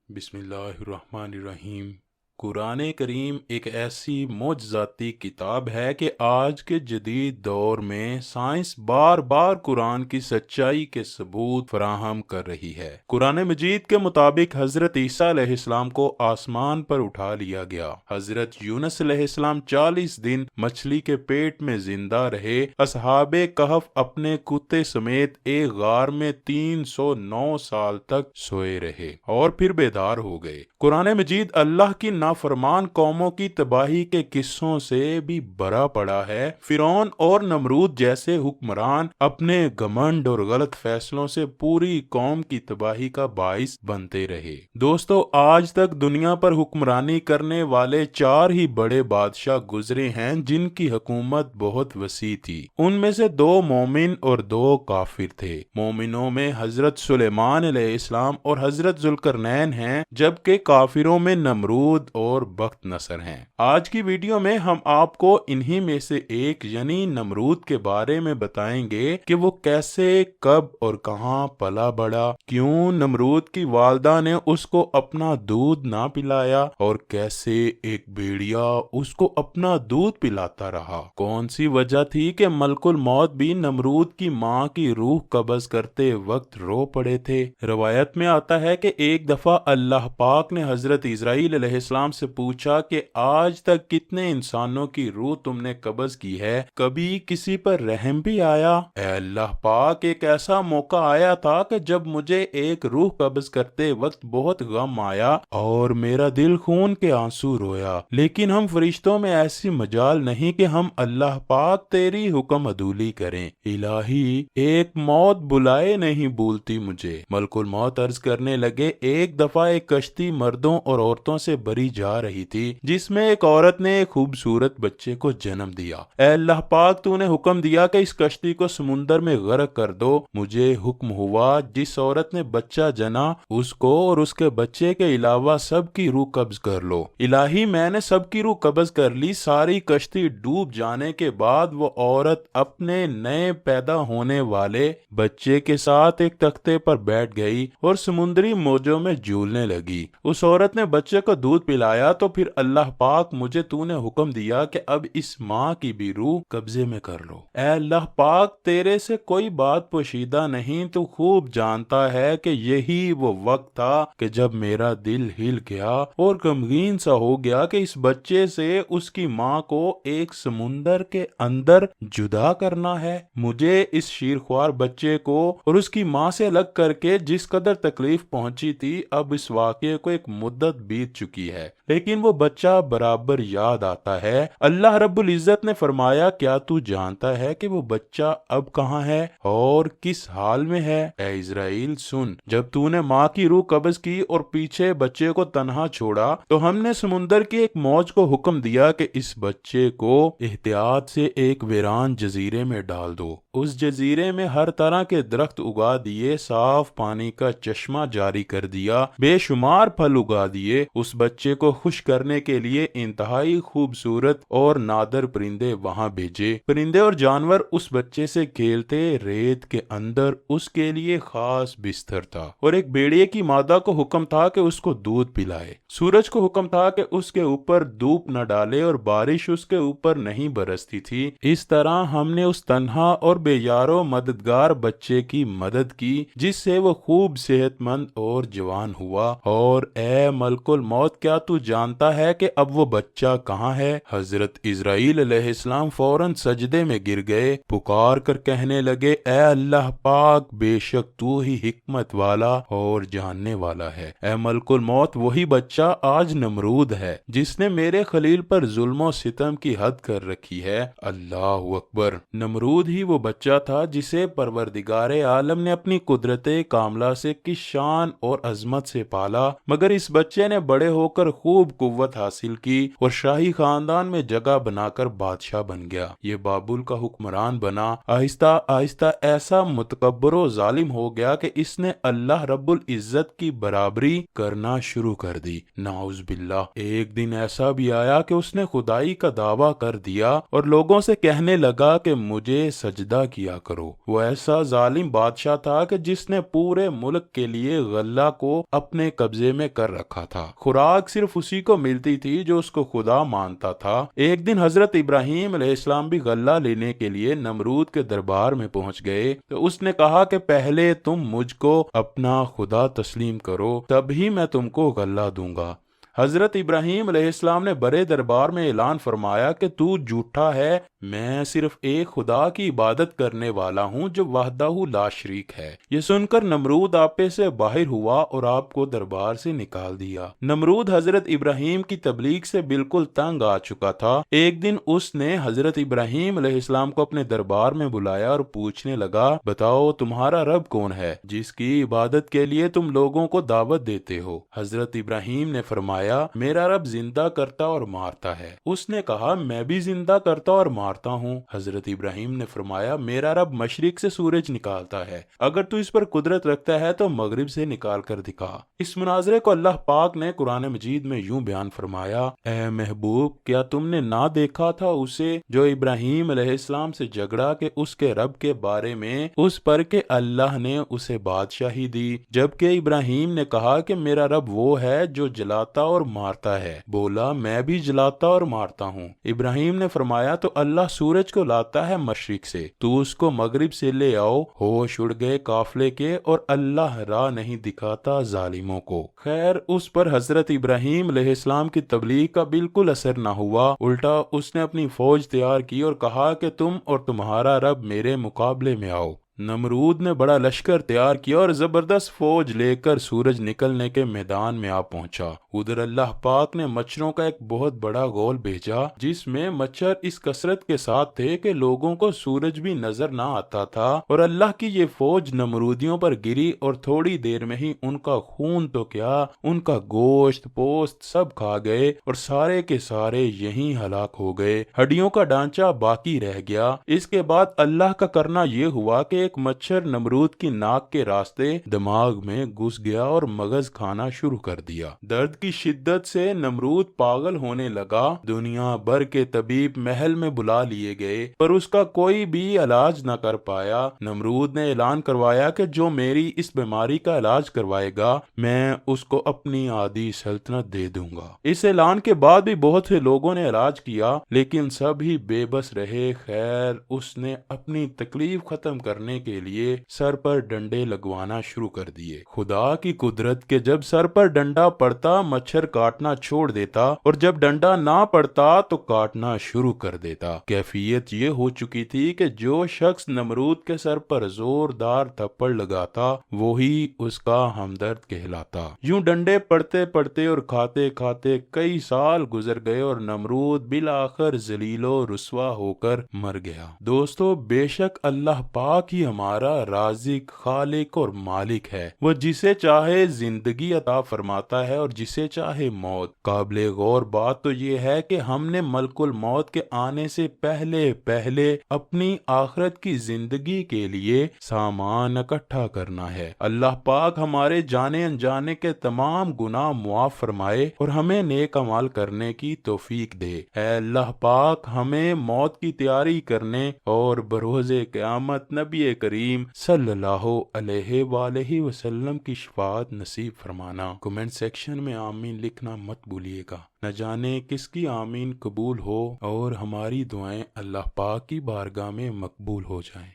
بسم اللہ الرحمن الرحیم۔ قرآن کریم ایک ایسی معجزاتی کتاب ہے کہ آج کے جدید دور میں سائنس بار بار قرآن کی سچائی کے ثبوت فراہم کر رہی ہے۔ قرآن مجید کے مطابق حضرت عیسیٰ علیہ السلام کو آسمان پر اٹھا لیا گیا۔ حضرت یونس علیہ السلام 40 دن مچھلی کے پیٹ میں زندہ رہے۔ اصحاب کہف اپنے کتے سمیت ایک غار میں 309 سال تک سوئے رہے اور پھر بیدار ہو گئے۔ قرآن مجید اللہ کی نافرمان قوموں کی تباہی کے قصوں سے بھی بھرا پڑا ہے۔ فرعون اور نمرود جیسے حکمران اپنے گھمنڈ اور غلط فیصلوں سے پوری قوم کی تباہی کا باعث بنتے رہے۔ دوستو، آج تک دنیا پر حکمرانی کرنے والے 4 ہی بڑے بادشاہ گزرے ہیں جن کی حکومت بہت وسیع تھی۔ ان میں سے 2 مومن اور 2 کافر تھے۔ مومنوں میں حضرت سلیمان علیہ السلام اور حضرت ذوالقرنین ہیں، جبکہ کافروں میں نمرود اور بخت نصر ہیں۔ آج کی ویڈیو میں ہم آپ کو انہی میں سے ایک یعنی نمرود کے بارے میں بتائیں گے کہ وہ کیسے، کب اور کہاں پلا بڑھا، کیوں نمرود کی والدہ نے اس کو اپنا دودھ نہ پلایا اور کیسے ایک بھیڑیا اس کو اپنا دودھ پلاتا رہا، کون سی وجہ تھی کہ ملک الموت بھی نمرود کی ماں کی روح قبض کرتے وقت رو پڑے تھے۔ روایت میں آتا ہے کہ ایک دفعہ اللہ پاک نے حضرت اسرائیل علیہ السلام سے پوچھا کہ آج تک کتنے انسانوں کی روح تم نے قبض کی ہے، کبھی کسی پر رحم بھی آیا؟ اے اللہ پاک، ایک ایسا موقع آیا تھا کہ جب مجھے ایک روح قبض کرتے وقت بہت غم آیا اور میرا دل خون کے آنسو رویا، لیکن ہم فرشتوں میں ایسی مجال نہیں کہ ہم اللہ پاک تیری حکم عدولی کریں۔ الہی، ایک موت بلائے نہیں بھولتی مجھے۔ ملک الموت عرض کرنے لگے، ایک دفعہ ایک کشتی مردوں اور عورتوں سے بھری جا رہی تھی جس میں ایک عورت نے ایک خوبصورت بچے کو جنم دیا۔ اے اللہ پاک، تو نے حکم دیا کہ اس کشتی کو سمندر میں غرق کر دو۔ مجھے حکم ہوا جس عورت نے بچہ جنا اس کو اور اس کے بچے کے علاوہ سب کی روح قبض کر لو۔ الہی، میں نے سب کی روح قبض کر لی۔ ساری کشتی ڈوب جانے کے بعد وہ عورت اپنے نئے پیدا ہونے والے بچے کے ساتھ ایک تختے پر بیٹھ گئی اور سمندری موجوں میں جھولنے لگی۔ اس عورت نے بچے کو دودھ پلایا تو پھر اللہ پاک، مجھے تو نے حکم دیا کہ اب اس ماں کی بھی روح قبضے میں کر لو۔ اے اللہ پاک، تیرے سے کوئی بات پوشیدہ نہیں، تو خوب جانتا ہے کہ یہی وہ وقت تھا کہ جب میرا دل ہل گیا اور غمگین سا ہو گیا کہ اس بچے سے اس کی ماں کو ایک سمندر کے اندر جدا کرنا ہے۔ مجھے اس شیرخوار بچے کو اور اس کی ماں سے الگ کر کے جس قدر تکلیف پہنچی تھی، اب اس واقعے کو ایک مدت بیت چکی ہے، لیکن وہ بچہ برابر یاد آتا ہے۔ اللہ رب العزت نے فرمایا، کیا تو جانتا ہے کہ وہ بچہ اب کہاں ہے اور کس حال میں ہے؟ اے اسرائیل سن، جب تو نے ماں کی روح قبض کی اور پیچھے بچے کو تنہا چھوڑا تو ہم نے سمندر کی ایک موج کو حکم دیا کہ اس بچے کو احتیاط سے ایک ویران جزیرے میں ڈال دو۔ اس جزیرے میں ہر طرح کے درخت اگا دیے، صاف پانی کا چشمہ جاری کر دیا، بے شمار پھل اگا دیے۔ اس بچے کو خوش کرنے کے لیے انتہائی خوبصورت اور نادر پرندے وہاں بھیجے۔ پرندے اور جانور اس بچے سے کھیلتے، ریت کے اندر اس کے لیے خاص بستر تھا، اور ایک بھیڑیے کی مادہ کو حکم تھا کہ اس کو دودھ پلائے۔ سورج کو حکم تھا کہ اس کے اوپر دھوپ نہ ڈالے اور بارش اس کے اوپر نہیں برستی تھی۔ اس طرح ہم نے اس تنہا اور بے یارو مددگار بچے کی مدد کی، جس سے وہ خوب صحت مند اور جوان ہوا۔ اور اے ملک الموت، کیا تو جانتا ہے کہ اب وہ بچہ کہاں ہے؟ حضرت اسرائیل علیہ السلام فوراً سجدے میں گر گئے، پکار کر کہنے لگے، اے اللہ پاک، بے شک تو ہی حکمت والا اور جاننے والا ہے۔ اے ملک الموت، وہی بچہ آج نمرود ہے جس نے میرے خلیل پر ظلم و ستم کی حد کر رکھی ہے۔ اللہ اکبر۔ نمرود ہی وہ بچہ تھا جسے پروردگار عالم نے اپنی قدرت کاملہ سے کس شان اور عظمت سے پالا، مگر اس بچے نے بڑے ہو کر خوب قوت حاصل کی اور شاہی خاندان میں جگہ بنا کر بادشاہ بن گیا۔ یہ بابل کا حکمران بنا، آہستہ آہستہ ایسا متکبر و ظالم ہو گیا کہ اس نے اللہ رب العزت کی برابری کرنا شروع کر دی۔ نعوذ باللہ۔ ایک دن ایسا بھی آیا کہ اس نے خدائی کا دعویٰ کر دیا اور لوگوں سے کہنے لگا کہ مجھے سجدہ کیا کرو۔ وہ ایسا ظالم بادشاہ تھا کہ جس نے پورے ملک کے لیے غلہ کو اپنے قبضے میں کر رکھا تھا۔ خوراک صرف اسی کو ملتی تھی جو اس کو خدا مانتا تھا۔ ایک دن حضرت ابراہیم علیہ السلام بھی غلہ لینے کے لیے نمرود کے دربار میں پہنچ گئے تو اس نے کہا کہ پہلے تم مجھ کو اپنا خدا تسلیم کرو، تبھی میں تم کو غلہ دوں گا۔ حضرت ابراہیم علیہ السلام نے بڑے دربار میں اعلان فرمایا کہ تو جھوٹا ہے، میں صرف ایک خدا کی عبادت کرنے والا ہوں جو وحدہ لا شریک ہے۔ یہ سن کر نمرود آپے سے باہر ہوا اور آپ کو دربار سے نکال دیا۔ نمرود حضرت ابراہیم کی تبلیغ سے بالکل تنگ آ چکا تھا۔ ایک دن اس نے حضرت ابراہیم علیہ السلام کو اپنے دربار میں بلایا اور پوچھنے لگا، بتاؤ تمہارا رب کون ہے جس کی عبادت کے لیے تم لوگوں کو دعوت دیتے ہو؟ حضرت ابراہیم نے فرمایا، میرا رب زندہ کرتا اور مارتا ہے۔ اس نے کہا، میں بھی زندہ کرتا اور مارتا ہوں۔ حضرت ابراہیم نے فرمایا، میرا رب مشرق سے سورج نکالتا ہے، اگر تو اس پر قدرت رکھتا ہے تو مغرب سے نکال کر دکھا۔ اس مناظرے کو اللہ پاک نے قرآن مجید میں یوں بیان فرمایا، اے محبوب، کیا تم نے نہ دیکھا تھا اسے جو ابراہیم علیہ السلام سے جھگڑا کہ اس کے رب کے بارے میں اس پر کہ اللہ نے اسے بادشاہی دی، جبکہ ابراہیم نے کہا کہ میرا رب وہ ہے جو جلاتا اور مارتا ہے، بولا میں بھی جلاتا اور مارتا ہوں۔ ابراہیم نے فرمایا، تو اللہ سورج کو لاتا ہے مشرق سے، تو اس کو مغرب سے لے آؤ۔ ہوش اڑ گئے قافلے کے اور اللہ راہ نہیں دکھاتا ظالموں کو۔ خیر، اس پر حضرت ابراہیم علیہ السلام کی تبلیغ کا بالکل اثر نہ ہوا، الٹا اس نے اپنی فوج تیار کی اور کہا کہ تم اور تمہارا رب میرے مقابلے میں آؤ۔ نمرود نے بڑا لشکر تیار کیا اور زبردست فوج لے کر سورج نکلنے کے میدان میں آ پہنچا۔ ادھر اللہ پاک نے مچھروں کا ایک بہت بڑا غول بھیجا جس میں مچھر اس کثرت کے ساتھ تھے کہ لوگوں کو سورج بھی نظر نہ آتا تھا، اور اللہ کی یہ فوج نمرودیوں پر گری اور تھوڑی دیر میں ہی ان کا خون تو کیا، ان کا گوشت پوست سب کھا گئے اور سارے کے سارے یہیں ہلاک ہو گئے، ہڈیوں کا ڈھانچہ باقی رہ گیا۔ اس کے بعد اللہ کا کرنا یہ ہوا کہ ایک مچھر نمرود کی ناک کے راستے دماغ میں گھس گیا اور مغز کھانا شروع کر دیا۔ درد کی شدت سے نمرود پاگل ہونے لگا۔ دنیا بھر کے طبیب محل میں بلا لیے گئے پر اس کا کوئی بھی علاج نہ کر پایا۔ نمرود نے اعلان کروایا کہ جو میری اس بیماری کا علاج کروائے گا میں اس کو اپنی آدھی سلطنت دے دوں گا۔ اس اعلان کے بعد بھی بہت سے لوگوں نے علاج کیا لیکن سب ہی بے بس رہے۔ خیر، اس نے اپنی تکلیف ختم کرنے کے لیے سر پر ڈنڈے لگوانا شروع کر دیے۔ خدا کی قدرت کہ جب سر پر ڈنڈا پڑتا مچھر کاٹنا چھوڑ دیتا اور جب ڈنڈا نہ پڑتا تو کاٹنا شروع کر دیتا۔ کیفیت یہ ہو چکی تھی کہ جو شخص نمرود کے سر پر زوردار تھپڑ لگاتا وہی اس کا ہمدرد کہلاتا۔ یوں ڈنڈے پڑتے پڑتے اور کھاتے کھاتے کئی سال گزر گئے اور نمرود بالآخر ذلیل و رسوا ہو کر مر گیا۔ دوستو، بے شک اللہ پاک ہی ہمارا رازق، خالق اور مالک ہے۔ وہ جسے چاہے زندگی عطا فرماتا ہے اور جسے چاہے موت۔ قابل غور بات تو یہ ہے کہ ہم نے ملک الموت کے آنے سے پہلے اپنی آخرت کی زندگی کے لیے سامان اکٹھا کرنا ہے۔ اللہ پاک ہمارے جانے انجانے کے تمام گناہ معاف فرمائے اور ہمیں نیک اعمال کرنے کی توفیق دے۔ اے اللہ پاک، ہمیں موت کی تیاری کرنے اور بروز قیامت نبی کریم صلی اللہ علیہ وآلہ وسلم کی شفاعت نصیب فرمانا۔ کمنٹ سیکشن میں آمین لکھنا مت بھولیے گا، نہ جانے کس کی آمین قبول ہو اور ہماری دعائیں اللہ پاک کی بارگاہ میں مقبول ہو جائیں۔